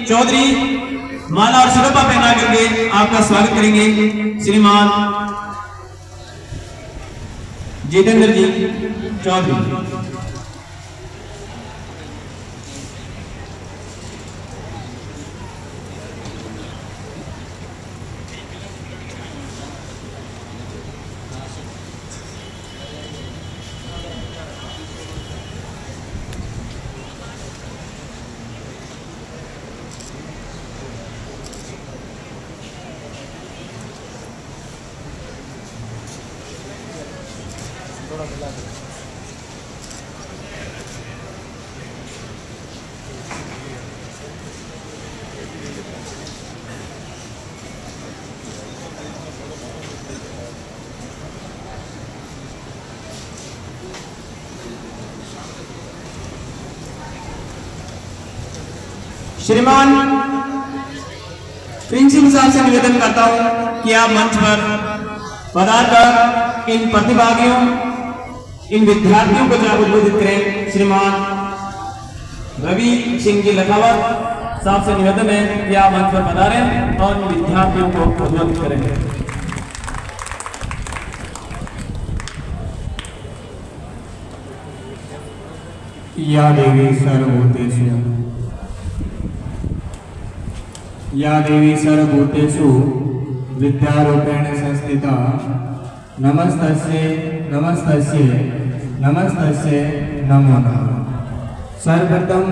चौधरी माला और शिरोपा पहना करके आपका स्वागत करेंगे। श्रीमान जितेंद्र जी चौधरी। श्रीमान प्रिंसिपल साहब से निवेदन करता हूं कि आप मंच पर पधार कर इन प्रतिभागियों, इन विद्यार्थियों को जरा उद्बोधित करें। श्रीमान रवि सिंह जी लखावत साहब से निवेदन है कि आप मंच पर पधारें और इन विद्यार्थियों को उद्बोधित करें। या देवी सर्वभूतेषु या देवी सर्वभूतेषु विद्यारूपेण संस्थिता नमस्तस्यै नमस्तस्यै नमस्तस्यै नमो नमः। सर्वप्रथम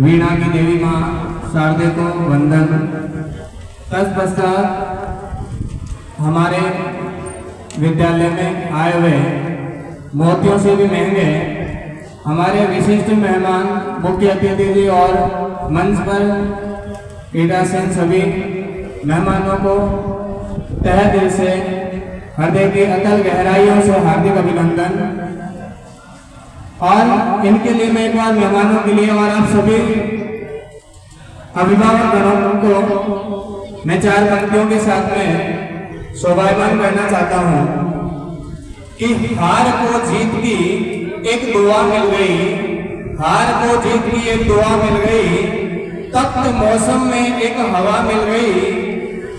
वीणा की देवी माँ शारदे को वंदन। तत्पश्चात हमारे विद्यालय में आए हुए मोतियों से भी महंगे हमारे विशिष्ट मेहमान मुख्य अतिथि जी और मंच पर ईडासन सभी मेहमानों को तहे दिल से हृदय की अतल गहराइयों से हार्दिक अभिनंदन। और इनके लिए मैं एक बार मेहमानों के लिए और आप सभी अभिभावकों को मैं चार पंक्तियों के साथ में शोभायमान करना चाहता हूं कि हार को जीत की एक दुआ मिल गई, हार को जीत की एक दुआ मिल गई, तख्त मौसम में एक हवा मिल गई।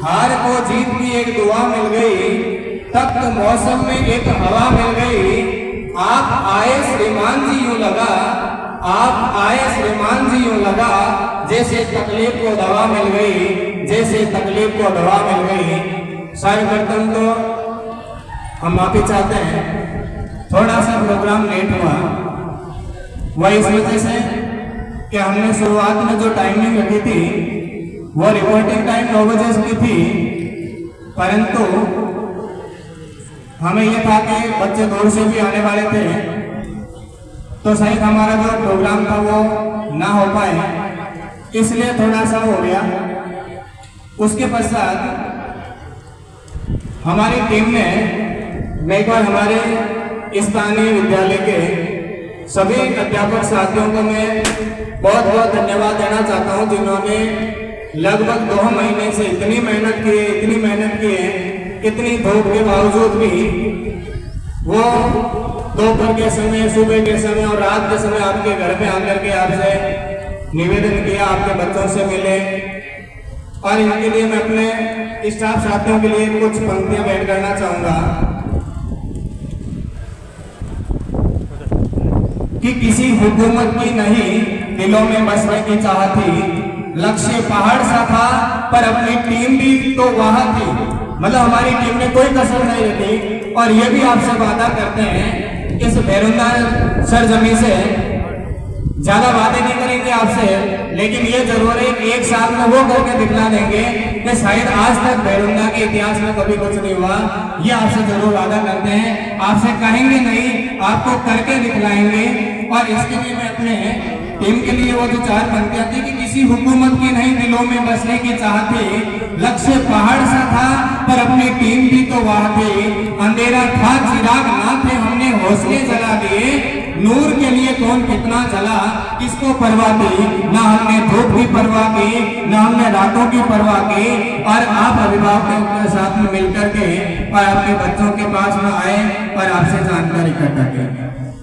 हार को जीत की एक दुआ मिल गई, तख्त मौसम में एक हवा मिल गई। आप आए श्रीमान जी यूं लगा, आप आए श्रीमान जी यूं लगा, जैसे तकलीफ को दवा मिल गई, जैसे तकलीफ को दवा मिल गई। सर्वप्रथम तो हम माफी चाहते हैं, थोड़ा सा प्रोग्राम लेट हुआ, वह इस वजह से कि हमने शुरुआत में जो टाइमिंग रखी थी वो रिपोर्टिंग टाइम 9 बजे की थी, परंतु हमें यह था कि बच्चे दूर से भी आने वाले थे तो शायद हमारा जो प्रोग्राम था वो ना हो पाए, इसलिए थोड़ा सा हो गया। उसके पश्चात हमारी टीम ने मैं एक बार हमारे स्थानीय विद्यालय के सभी अध्यापक साथियों को मैं बहुत बहुत धन्यवाद देना चाहता हूं, जिन्होंने लगभग 2 महीने से इतनी मेहनत की है, इतनी धूप के बावजूद भी वो दोपहर के समय, सुबह के समय और रात के समय आपके घर पे आकर के आपसे निवेदन किया, आपके बच्चों से मिले। और इनके लिए मैं अपने स्टाफ साथियों के लिए कुछ पंक्तियां भेंट करना चाहूंगा कि किसी हुकूमत की नहीं दिलों में बसने की चाह थी, लक्ष्य पहाड़ सा था पर अपनी टीम भी तो वहां थी। मतलब हमारी टीम ने कोई कसर नहीं रखी। और ये भी आपसे वादा करते हैं इस भैरुंदा सरजमी से ज्यादा बातें नहीं करेंगे आपसे, लेकिन ये जरूर है कि एक साल में वो करके दिखला देंगे कि शायद आज तक भैरुंदा के इतिहास में कभी कुछ नहीं हुआ। ये आपसे जरूर वादा करते हैं, आपसे कहेंगे नहीं, आपको करके दिखलाएंगे। और इसके लिए मैं अपने टीम के लिए वो जो 4 पंक्तियां थी कि किसी हुकूमत की नहीं दिलों में बसने की चाह थी, लक्ष्य पहाड़ सा था पर अपनी टीम भी तो वहां थी। अंधेरा था चिराग ना थे हमने हौसले जला दिए, नूर के लिए कौन कितना जला किसको परवाह थी। ना हमने धूप की परवाह की, ना हमने रातों की परवाह की। और आप अभिभावकों के साथ में मिलकर के और आपके बच्चों के पास में आए और आपसे जानकारी इकट्ठा की।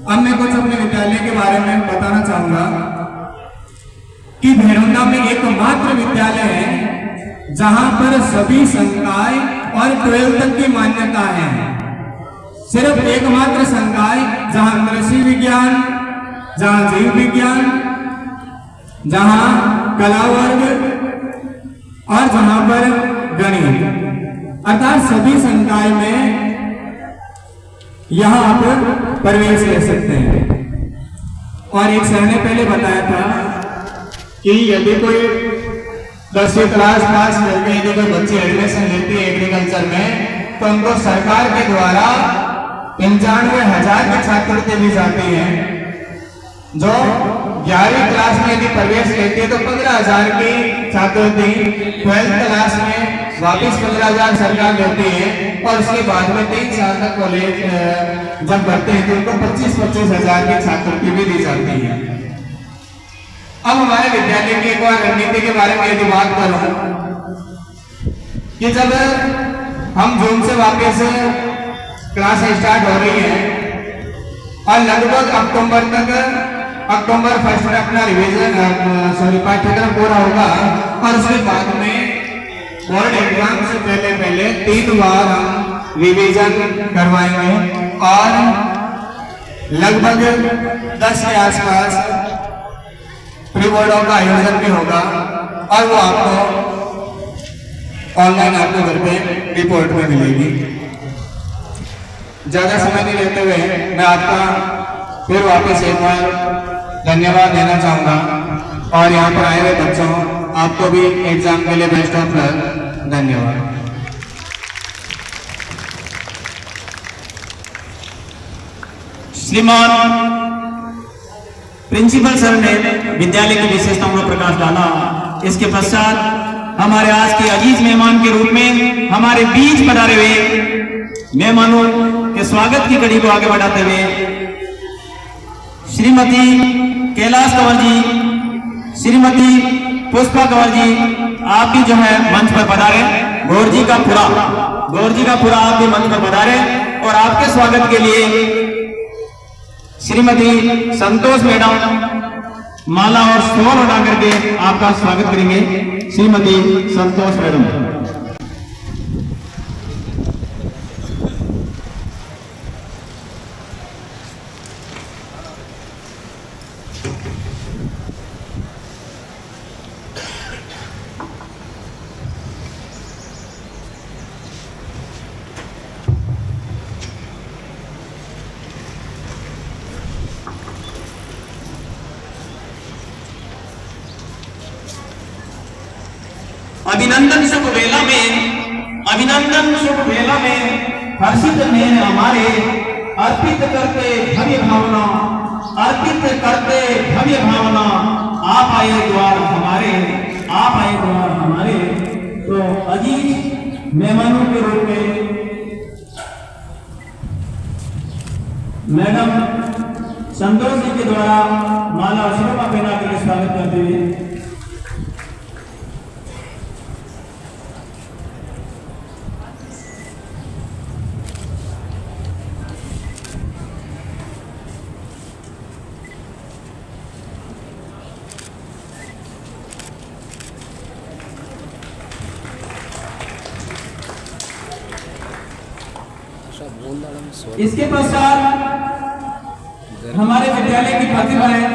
अब मैं कुछ अपने विद्यालय के बारे में बताना चाहूंगा कि भैरवना में एकमात्र विद्यालय है जहां पर सभी संकाय और 12th तक की मान्यता है। सिर्फ एकमात्र संकाय जहां कृषि विज्ञान, जहां जीव विज्ञान, जहां कला वर्ग और जहां पर गणित, अर्थात सभी संकाय में यहां आप प्रवेश ले सकते हैं। और एक सर ने पहले बताया था कि यदि कोई 10वीं क्लास पास करके यदि कोई बच्ची एडमिशन लेती है एग्रीकल्चर में, तो उनको सरकार के द्वारा 95,000 की छात्रवृत्ति दी जाती है। जो 11वीं क्लास में यदि प्रवेश लेती है तो 15,000 की छात्रवृत्ति, 12th क्लास में वापिस 15,000 सरकार देती है, और उसके बाद में 3 साल तक कॉलेज जब बढ़ते हैं तो उनको 25,000 की छात्रवृत्ति भी दी जाती है। अब हमारे विद्यालय की एक बार रणनीति के बारे में यदि बात करूं कि जब हम जून से वापस क्लास स्टार्ट हो रही है और लगभग अक्टूबर तक, अक्टूबर 1 में अपना रिवीजन पाठ्यक्रम पूरा होगा, और उसके बाद में बोर्ड एग्जाम से पहले 3 बार हम रिवीजन करवाएंगे और लगभग 10 के आसपास प्री बोर्डों का आयोजन भी होगा, और वो आपको ऑनलाइन आपको घर पे रिपोर्ट में मिलेगी। ज्यादा समय नहीं लेते हुए मैं आपका फिर वापस एक बार धन्यवाद देना चाहूंगा, और यहाँ पर आए हुए बच्चों आपको भी एग्जाम के लिए बेस्ट ऑफ लक। धन्यवाद। श्रीमान प्रिंसिपल सर ने विद्यालय की विशेषताओं पर प्रकाश डाला। इसके पश्चात हमारे आज के अजीज मेहमान के रूप में हमारे बीच पधारे हुए मेहमानों के स्वागत की कड़ी को आगे बढ़ाते हुए श्रीमती कैलाश कंवर जी, श्रीमती पुष्पा कंवर जी, आप भी जो है मंच पर पधारे। गौर जी का पूरा आप भी मंच पर पधारे, और आपके स्वागत के लिए श्रीमती संतोष मैडम माला और स्टोन उठा करके आपका स्वागत करेंगे। श्रीमती संतोष मैडम। अभिनंदन शुभ वेला में हर्षित नयन हमारे, अर्पित करते भव्य भावना, अर्पित करते भव्य भावना, आप आए द्वार हमारे, आप आए द्वार हमारे। तो अजीज मेहमानों के रूप में मैडम संतोष जी के द्वारा माला और शिरोपा पहना के लिए स्वागत करते हुए इसके पश्चात हमारे विद्यालय की प्रतिभाएं,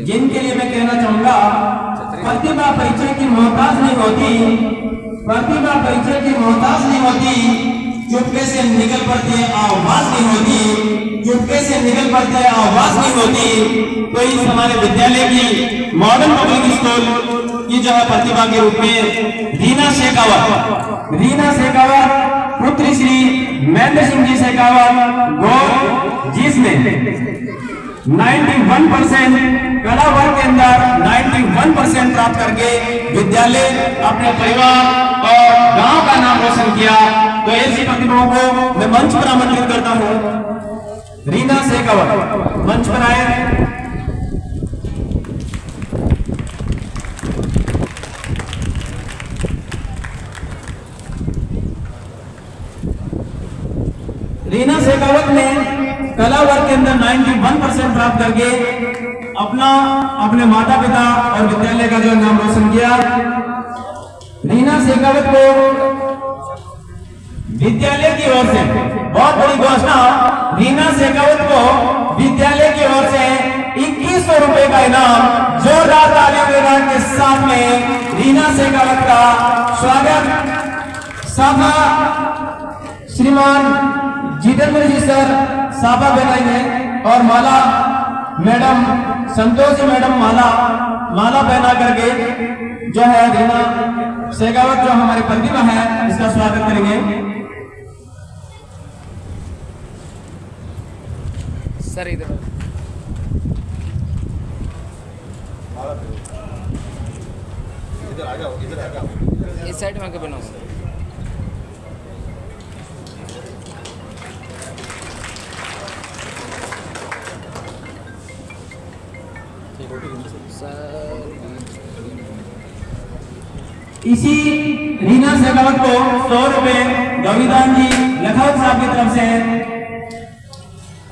जिनके लिए मैं कहना चाहूंगा, प्रतिभा परिचय की मोहताज नहीं होती, प्रतिभा परिचय की मोहताज नहीं होती, चुपके से निकल पड़ती है आवाज नहीं होती, चुपके से निकल पड़ती है आवाज नहीं होती। तो इस हमारे विद्यालय की मॉडर्न पब्लिक स्कूल की जो है प्रतिभा के रूप में रीना शेखावत पुत्र श्री महेंद्र सिंह जी शेखावत गौर, जिसने 91% कला वर्ग के अंदर 91% प्राप्त करके विद्यालय, अपने परिवार और गांव का नाम रोशन किया। तो ऐसी प्रतिभाओं को मैं मंच पर आमंत्रित करता हूं। रीना शेखावत मंच पर आए। रीना शेखावत ने कला वर्ग के अंदर 91% प्राप्त करके अपने माता पिता और विद्यालय का जो नाम रोशन किया। रीना शेखावत को विद्यालय की ओर से बहुत बड़ी घोषणा, रीना शेखावत को विद्यालय की ओर से 2100 रुपए का इनाम। जोरदार तालियों के साथ में रीना शेखावत का स्वागत साफा श्रीमान जितेंद्र जी सर साफा पहनाएंगे और माला मैडम संतोष जी मैडम माला पहना करके जो है रीना शेखावत जो हमारी प्रतिभा है इसका स्वागत करेंगे। सर इधर इस साइड में आके बनाओ। इसी रीना शेखावत को 100 रुपए गौरीदान जी लखावत साहब की तरफ से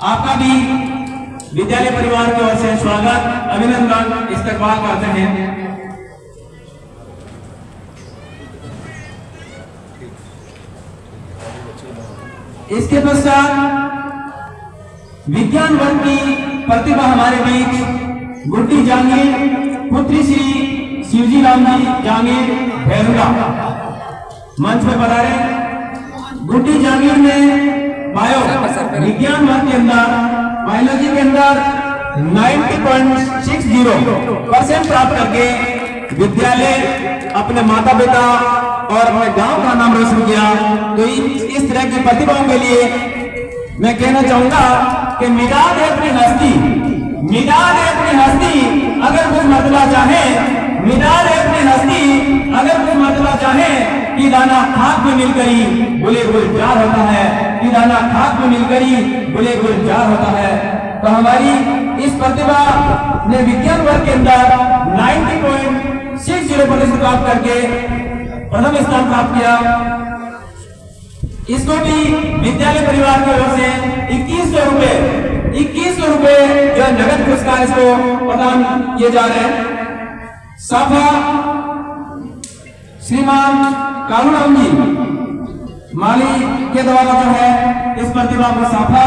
आपका भी विद्यालय परिवार की ओर से स्वागत अभिनंदन इस्तकबाल करते हैं। इसके पश्चात विज्ञान वर्ग की प्रतिभा हमारे बीच गुड्डी जहांगीर पुत्री श्री शिवजी राम जी जहांगीर भैरुला मंच पर पधारे। गुड्डी जहांगीर ने विज्ञान वर्ग के अंदर बायोलॉजी के अंदर 90.60% प्राप्त करके विद्यालय अपने माता पिता और अपने गांव का नाम रोशन किया। तो इस तरह की प्रतिभाओं के लिए मैं कहना चाहूंगा कि मिटा दे अपनी हस्ती, मिटा दे अपनी हस्ती अगर कुछ मतला चाहे, मिटा दे अपनी हस्ती अगर कुछ मतला चाहे कि दाना खाक में मिलकर ही बुले गुलजार होता है, कि दाना खाक में मिलकर ही बुले गुलजार होता है। तो हमारी इस प्रतिभा ने विज्ञान वर्ग के अंदर 90.60% प्राप्त करके प्रथम स्थान प्राप्त किया। इसको भी विद्यालय परिवार की ओर से 2100 रुपए जो नगद पुरस्कार इसको प्रदान किए जा रहे हैं। साफा श्रीमान कालूराम जी माली के द्वारा जो है इस प्रतिभा को साफा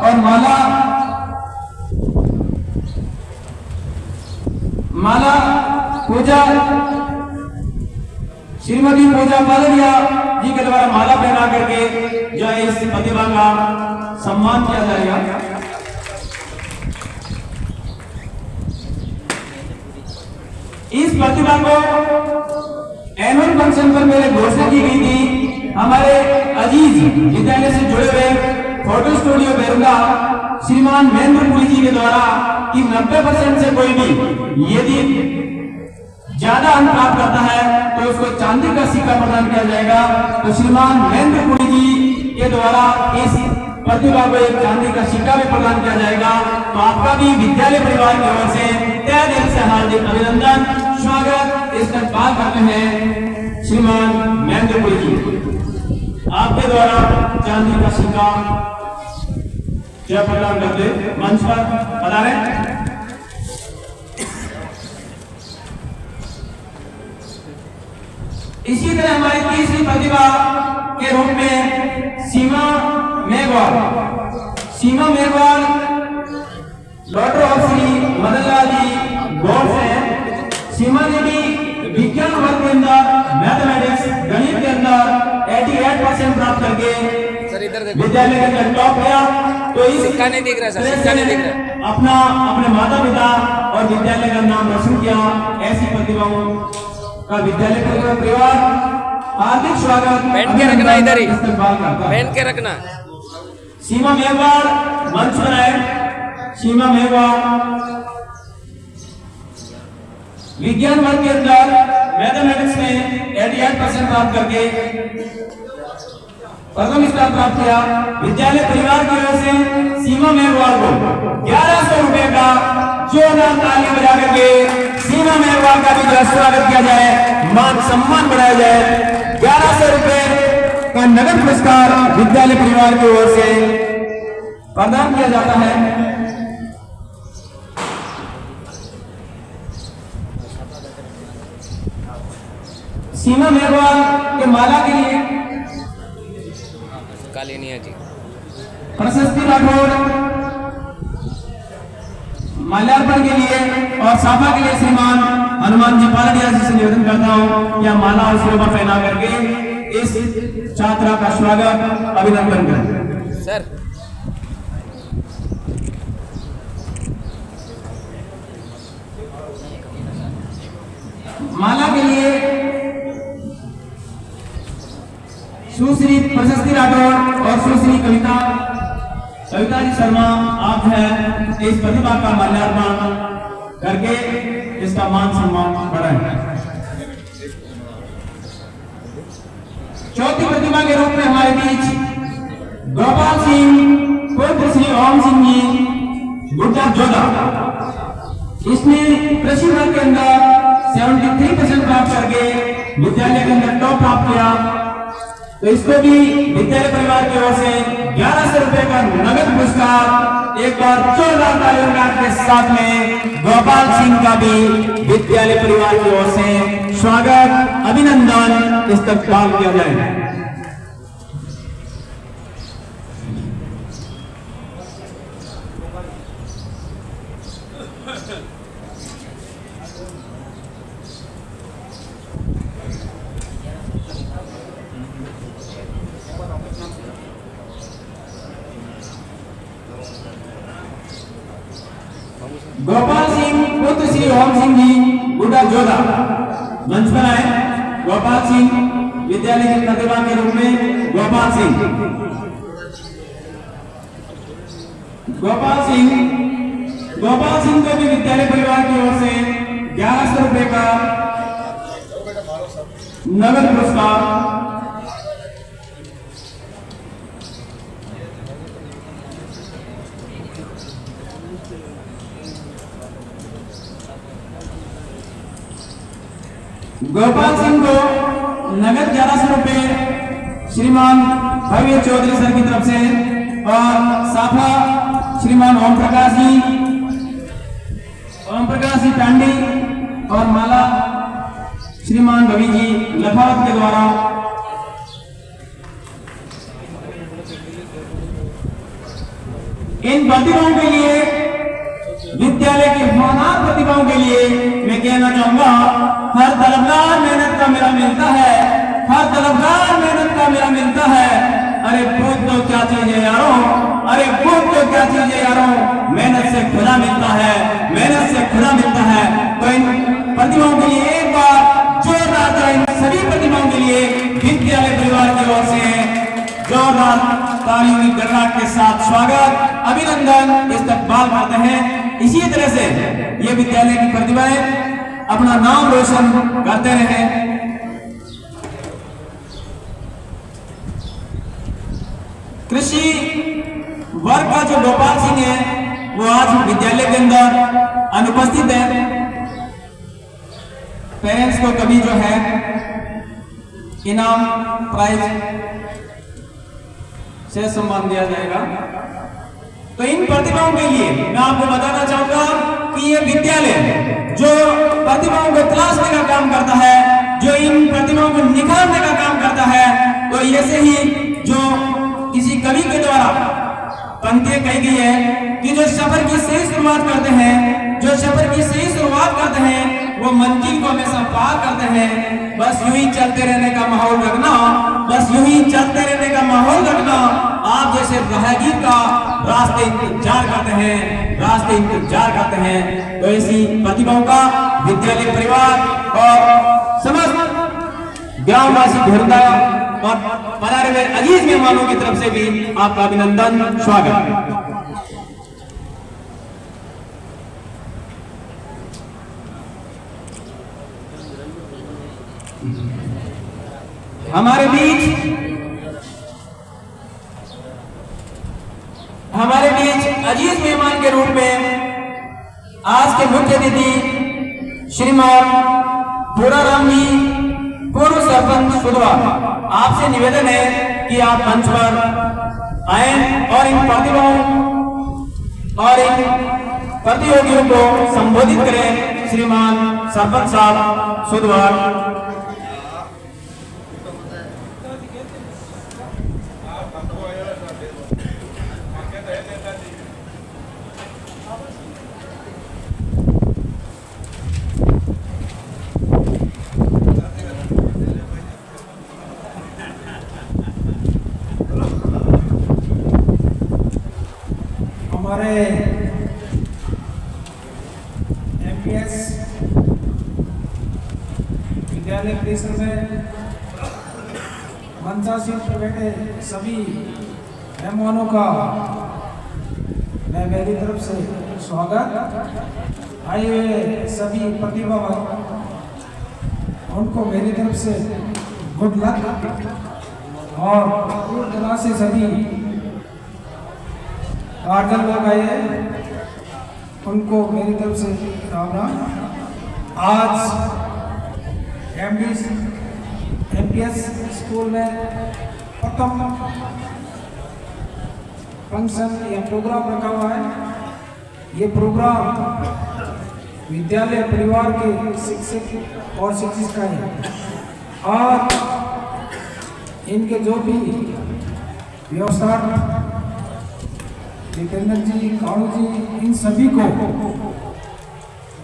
और माला पूजा श्रीमती पूजा पालरिया जी के द्वारा माला पहना करके जो है इस प्रतिभा का सम्मान किया जाएगा। इस प्रतिभा को एनुअल फंक्शन पर मेरे घोषणा की गई थी। हमारे अजीज विद्यालय से जुड़े हुए फोटो स्टूडियो बेरुंगा श्रीमान महेंद्रपुरी जी के द्वारा कि 90% से कोई भी यदि ज्यादा अंक प्राप्त करता है तो उसको चांदी का सिक्का प्रदान किया जाएगा। तो श्रीमान महेंद्रपुरी जी के द्वारा इस प्रतिभा को एक चांदी का सिक्का भी प्रदान किया जाएगा। तो आपका भी विद्यालय परिवार की ओर से तहे दिल से हार्दिक अभिनंदन स्वागत इस्तकबाल करते हैं। श्रीमान महेंद्रपुरी जी आपके द्वारा चांदी का सिक्का जो प्रदान करते मंच पर पधारे। इसी तरह हमारी तीसरी प्रतिभा के रूप में सीमा मेघवाल डॉक्टर ऑफ श्री मदनलाल जी गौर से। सीमा ने भी विज्ञान वर्ग के अंदर मैथमेटिक्स गणित के अंदर 88% प्राप्त करके विद्यालय के अंदर टॉप किया। तो इस सिक्का नहीं दिख रहा सर, सिक्का नहीं दिख रहा। अपने माता पिता और विद्यालय का नाम रोशन किया। ऐसी प्रतिभाओं का विद्यालय परिवार हार्दिक स्वागत पहन के रखना, इधर ही पहन के रखना। सीमा मेघवाल मंच पर आए। सीमा मेघवाल विज्ञान वर्ग के अंदर मैथमेटिक्स में 88% प्राप्त करके प्रथम स्थान प्राप्त किया। विद्यालय परिवार की ओर से सीमा मेघवाल को 1100 रुपए का जोरदार ताली बजा करके सीमा मेघवाल का भी स्वागत किया जाए, मान सम्मान बढ़ाया जाए। 1100 रुपए का नगद पुरस्कार विद्यालय परिवार की ओर से प्रदान किया जाता है। सीमा मेघवाल के माला के लिए कालिनिया जी प्रशस्ति राठौर माल्यार्पण के लिए और साफा के लिए श्रीमान हनुमान जी पालड़िया जी से निवेदन करता हूं या माला और शिरोभा पहना करके इस छात्रा का स्वागत अभिनंदन करें। सर माला के लिए सुश्री प्रशस्ति राठौर और सुश्री कविता जी शर्मा आप है इस प्रतिभा का माल्यार्पण करके इसका मान सम्मान बढ़ाएं। चौथी प्रतिभा के रूप में हमारे बीच गोपाल सिंह पुत्र श्री ओम सिंह जी गुड्डा जोधा। इसने कृषि वर्ग के अंदर 73% प्राप्त करके विद्यालय के अंदर टॉप प्राप्त किया। तो इसको भी विद्यालय परिवार की ओर से 1100 रुपए का नगद पुरस्कार। एक बार जोरदार तालियों के साथ में गोपाल सिंह का भी विद्यालय परिवार की ओर से स्वागत अभिनंदन इस्तकबाल किया जाए। गोपाल सिंह पुत्र श्री ओम सिंह जी गुड्डा जोधा मंच पर आए। गोपाल सिंह विद्यालय की प्रतिभा के रूप में गोपाल सिंह को भी विद्यालय परिवार की ओर से 1100 रुपए का नगद पुरस्कार। गोपाल सिंह को नगद 1100 रुपए श्रीमान भव्य चौधरी सर की तरफ से और साफा श्रीमान ओम प्रकाश जी टांडी और माला श्रीमान रवि जी लखावत के द्वारा। इन प्रतिभाओं के लिए विद्यालय की होनहार प्रतिभाओं के लिए मैं कहना चाहूंगा हर तलबगार मेहनत का मेरा मिलता है, हर तलबगार मेहनत का मेरा मिलता है। अरे पूछ तो क्या चीज है यारों, अरे पूछ तो क्या चीज है यारों, मेहनत से खुदा मिलता है, मेहनत से खुदा मिलता है। तो इन प्रतिभाओं के लिए एक बार जोरदार इन सभी प्रतिभाओं के लिए विद्यालय परिवार की ओर से जोरदार तालियों की गड़गड़ाहट के साथ स्वागत अभिनंदन इस्तकबाल करते हैं। इसी तरह से ये विद्यालय की प्रतिभाएं अपना नाम रोशन करते रहे। कृषि वर्ग का जो गोपाल सिंह है वो आज विद्यालय के अंदर अनुपस्थित है। पेरेंट्स को कभी जो है इनाम प्राइज से सम्मान दिया जाएगा। तो इन प्रतिभाओं के लिए मैं आपको बताना चाहूंगा कि ये विद्यालय जो प्रतिभाओं को तलाशने का काम करता है, जो इन प्रतिभाओं को निखारने का काम करता है, तो ऐसे ही जो किसी कवि के द्वारा पंक्तियां कही गई है कि जो सफर की सही शुरुआत करते हैं, जो सफर की सही शुरुआत करते हैं वो मंजिल को हमेशा पार करते हैं। बस यूं ही चलते रहने का माहौल रखना, बस यूं ही चलते रहने का माहौल रखना। आप जैसे राहगीर का रास्ते इंतजार करते हैं, रास्ते इंतजार करते हैं। तो ऐसी प्रतिभाओं का विद्यालय परिवार और समस्त ग्रामवासी घोरदा और पधारे हुए अजीज मेहमानों की तरफ से भी आपका अभिनंदन स्वागत। हमारे बीच अजीज मेहमान के रूप में आज के मुख्य अतिथि श्रीमान पूराराम जी पूर्व सरपंच सुधवा, आपसे निवेदन है कि आप मंच पर आए और इन प्रतिभाओं और इन प्रतियोगियों को संबोधित करें। श्रीमान सरपंच साहब सुधवा। विद्यालय परिसर में मंचासीन पर बैठे सभी मेहमानों का मैं मेरी तरफ से स्वागत। आए हुए सभी प्रतिभावान उनको मेरी तरफ से गुड लक और दूर दराज से सभी गार्जियन लोग आए हैं उनको मेरी तरफ से राम राम। आज एमपीएस स्कूल में प्रथम फंक्शन या प्रोग्राम रखा हुआ है। ये प्रोग्राम विद्यालय परिवार के शिक्षक और शिक्षिका है और इनके जो भी व्यवसाय जितेंद्र जी, कालू जी, इन सभी को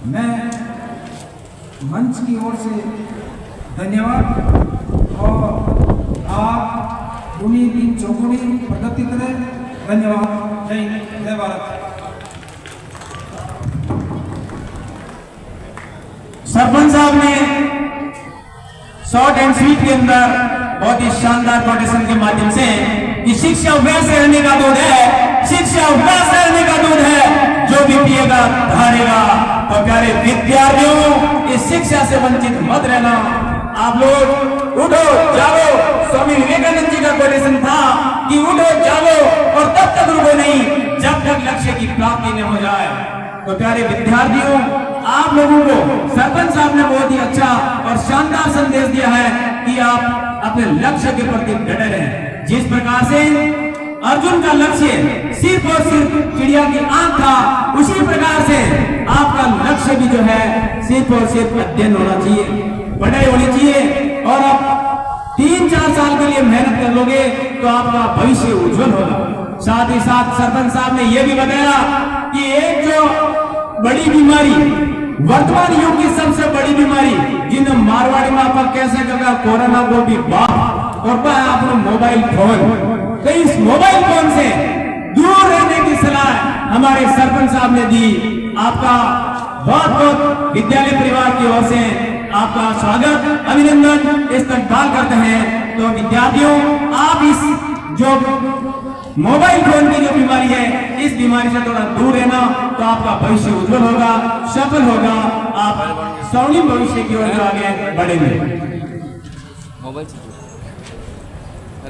मैं मंच की ओर से धन्यवाद और आप दुनी दिन चौगुनी प्रगति करें। धन्यवाद। जय हिंद, जय भारत। सरपंच साहब ने शॉर्ट एंड स्वीट के अंदर बहुत ही शानदार कोटेशन के माध्यम से कि शिक्षा वैसे रहने का दूध है, शिक्षा वैसे रहने का दूध है जो भी पिएगा धारेगा। तो प्यारे विद्यार्थियों, इस शिक्षा से वंचित मत रहना। आप लोग उठो जाओ, स्वामी विवेकानंद जी का कोटेशन था कि उठो जाओ और तब तक रुको नहीं जब तक लक्ष्य की प्राप्ति न हो जाए। तो प्यारे विद्यार्थियों, आप लोगों को सरपंच साहब ने बहुत ही अच्छा और शानदार संदेश दिया है कि आप अपने लक्ष्य के प्रति डटे रहें। जिस प्रकार से अर्जुन का लक्ष्य सिर्फ और सिर्फ चिड़िया की आंख था, उसी प्रकार से आपका लक्ष्य भी जो है सिर्फ और सिर्फ अध्ययन होना चाहिए, पढ़ाई होनी चाहिए। और आप 3-4 साल के लिए मेहनत कर लोगे तो आपका भविष्य उज्जवल होगा। साथ ही साथ सरपंच साहब ने यह भी बताया कि एक जो बड़ी बीमारी, वर्तमान युग की सबसे बड़ी बीमारी जिन्हें मारवाड़ी में आप कैसे करता कोरोना को भी बाप और अपना मोबाइल फोन, तो इस मोबाइल फोन से दूर रहने की सलाह हमारे सरपंच साहब ने दी। आपका बहुत बहुत विद्यालय परिवार की ओर से आपका स्वागत, अभिनंदन, इस्तकबाल करते हैं। तो विद्यार्थियों, आप इस जो मोबाइल फोन की जो बीमारी है, इस बीमारी से थोड़ा दूर रहना तो आपका भविष्य उज्जवल होगा, सफल होगा, आप स्वर्णिम भविष्य की ओर जो आगे बढ़ेंगे। मोबाइल से दूर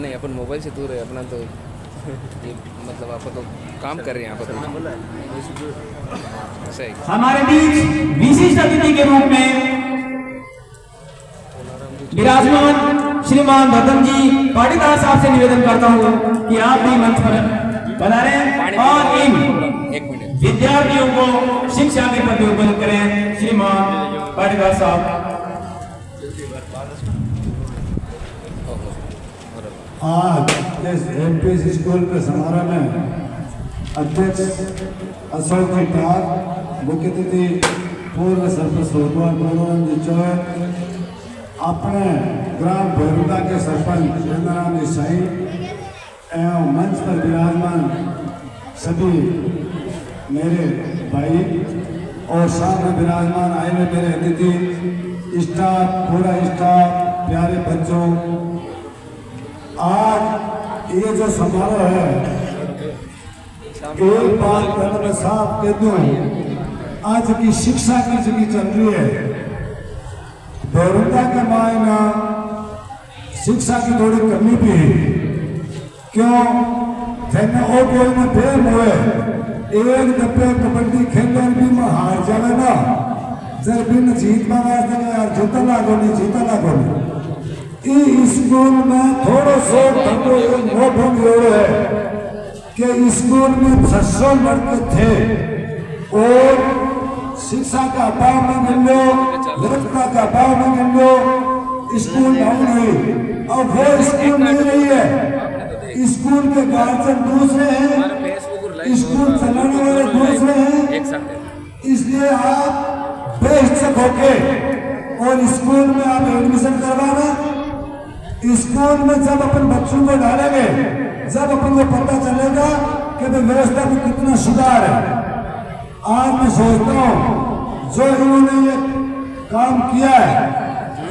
नहीं, अपन मोबाइल से दूर है अपना। तो ये मतलब आप तो काम कर रहे हैं आप तो ऐसा ही। हमारे बीच विशिष्ट अतिथि के रूप में विराजमान श्रीमान रतन जी पाटीदार साहब से निवेदन करता हूँ कि आप भी मंच पर पधारें और इन विद्यार्थियों को शिक्षा के प्रति उपलब्ध करें। श्रीमान पाटीदार साहब। आज इस एमपीएस स्कूल के समारोह में अध्यक्ष अशोक जी टार, मुख्य अतिथि पूर्व सरपंच मनोरंजन जी चौहान, अपने ग्राम भैरुदा के सरपंच चंद्रराम देसाई एवं मंच पर विराजमान सभी मेरे भाई और सामने विराजमान आए हुए मेरे अतिथि, स्टाफ, पूरा स्टाफ, प्यारे बच्चों, आज ये जो समारोह है, एक बात पहले मैं साफ कह दूं, आज की शिक्षा की जगह चल रही है। भैरुदा के मायना शिक्षा की थोड़ी कमी भी है। क्यों? जैसे ओ कोई में प्रेम हुए, एक दफे कबड्डी खेलने भी में हार जावे ना, जब बिन जीत पावा यार जीता लागो नहीं, जीता लागो नहीं। इस स्कूल में थोड़ा सो मोह है कि स्कूल में 600 लड़के थे और शिक्षा का अभाव में मिल लो, व्यवस्था का अभाव में मिल लो, स्कूल डाउन हुई। अब वो स्कूल नहीं रही है, स्कूल के गार्जियन दूसरे हैं, स्कूल चलाने वाले दूसरे हैं। इसलिए आप बेहिचक होके और स्कूल में आप एडमिशन करवाना। स्कूल में जब अपन बच्चों को डालेंगे, जब अपन को पता चलेगा कि व्यवस्था में कितना सुधार है। आज मैं सोचता हूँ जो इन्होंने ये काम किया है,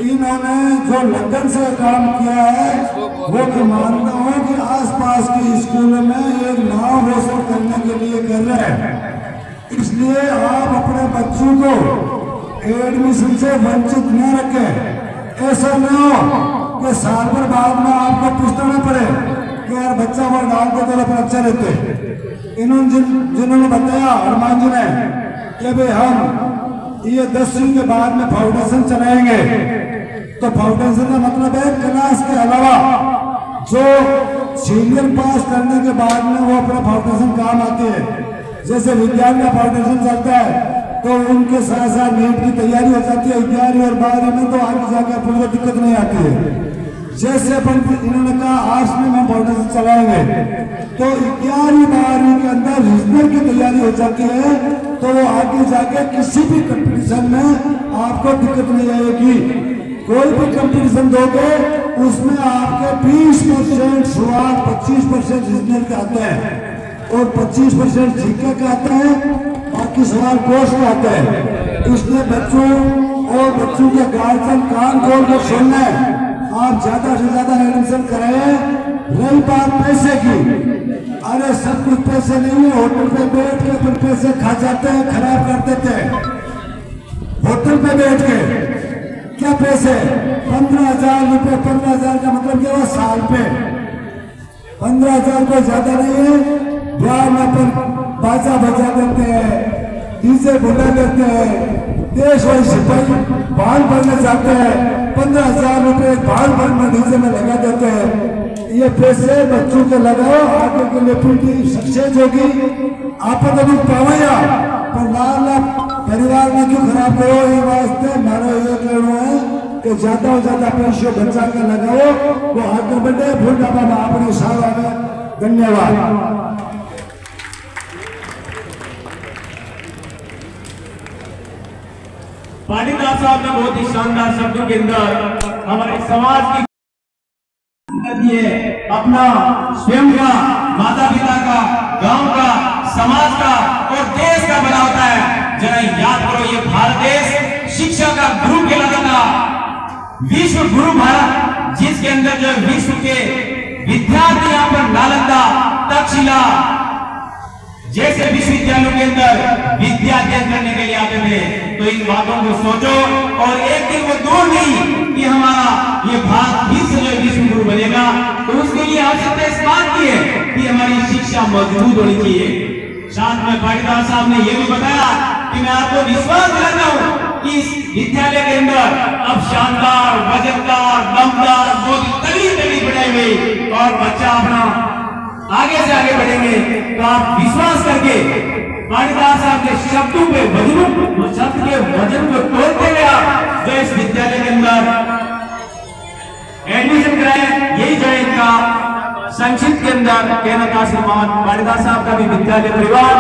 इन्होंने जो लगन से काम किया है वो मैं मानता हूँ कि आसपास के स्कूलों में एक नाम रोशन करने के लिए कर रहे हैं। इसलिए आप अपने बच्चों को एडमिशन से वंचित न रखें। ऐसा न हो कि साल भर बाद में आपको पूछना न पड़े कि यार बच्चा हमारे डाल के तो अपना अच्छा रहते। इन्होंने जिन्होंने बताया हनुमान जी ने कि भाई हम ये 10वीं के बाद में फाउंडेशन चलाएंगे, तो फाउंडेशन का मतलब है क्लास के अलावा जो सीनियर पास करने के बाद में वो अपना फाउंडेशन काम आती है। जैसे विज्ञान का फाउंडेशन चलता है तो उनके साथ साथ नीट की तैयारी हो जाती है 11वीं और 12वीं में, तो आगे जाकर पूरी दिक्कत नहीं आती है। जैसे अपन इन्होंने कहा आर्ट्स में हम फाउंडेशन चलाएंगे तो 11वीं 12वीं के अंदर रीजनल की तैयारी हो जाती है, तो वो आगे जाके किसी भी कंपटीशन में आपको दिक्कत नहीं आएगी। कोई भी कंपटीशन दोगे उसमें आपके 20% सवाल 25% रीजनल के आते हैं और 25% जीके के आते हैं, बाकी सवाल कोर्स के आते हैं। इसलिए बच्चों और बच्चों के गार्जियन कान खोल कर सुन लें, आप ज्यादा से ज्यादा एडमिशन कराएं। रही बात पैसे की, अरे सब कुछ पैसे नहीं है, होटल पे बैठ के फिर पैसे खा जाते हैं, खराब कर देते हैं। होटल पे बैठ के क्या पैसे 15,000 रुपये, 15,000 का मतलब क्या हुआ साल पे, 15,000 कोई ज्यादा नहीं है। ब्याह में अपन बाजा बजा देते हैं, डीजे बुला देते हैं, देश और सिपाही बाल भरने जाते हैं, 15,000 रुपये बाल भरने डीजे में लगा देते हैं। ये पैसे बच्चों के लगाओ, आगे के लिए पीढ़ी सक्सेस होगी। आप तो पावैया पर लाल परिवार में क्यों खराब करो, ये वास्ते मारो ये कहना है कि ज्यादा से ज्यादा पैसे बचा के लगाओ, वो आगे बढ़े बुढ़ापा में अपनी सारा में। धन्यवाद। पाटीदार साहब ने बहुत ही शानदार शब्दों के अंदर हमारे समाज की है, अपना स्वयं का, माता पिता का, गांव का, समाज का और देश का बना होता है। जरा याद करो, ये भारत देश शिक्षा का गुरु कहलाता था, विश्व गुरु भारत, जिसके अंदर जो विश्व के विद्यार्थी यहाँ पर नालंदा, तक्षशिला जैसे विश्वविद्यालयों के अंदर विद्या अध्ययन करने के लिए आते थे। तो इन बातों को सोचो और एक दिन वो दूर नहीं कि हमारा ये भारत फिर से जो विश्व गुरु बनेगा, तो उसके लिए आवश्यकता इस बात की है कि हमारी शिक्षा मजबूत होनी चाहिए। साथ में पाटीदार साहब ने यह भी बताया कि मैं आपको विश्वास दिलाता हूँ कि इस विद्यालय के अंदर अब शानदार, वजनदार, दमदार, बहुत तगड़ी बनाई गई और बच्चा अपना आगे से आगे बढ़ेंगे। तो आप विश्वास करके पाटीदार साहब के शब्दों पे वजन, शब्द के वजन को तोड़ते हुए आप जो इस विद्यालय के अंदर एडमिशन कराए, यही जो इनका संक्षिप्त के अंदर कहना था। श्रीमान पाटीदार साहब का भी विद्यालय परिवार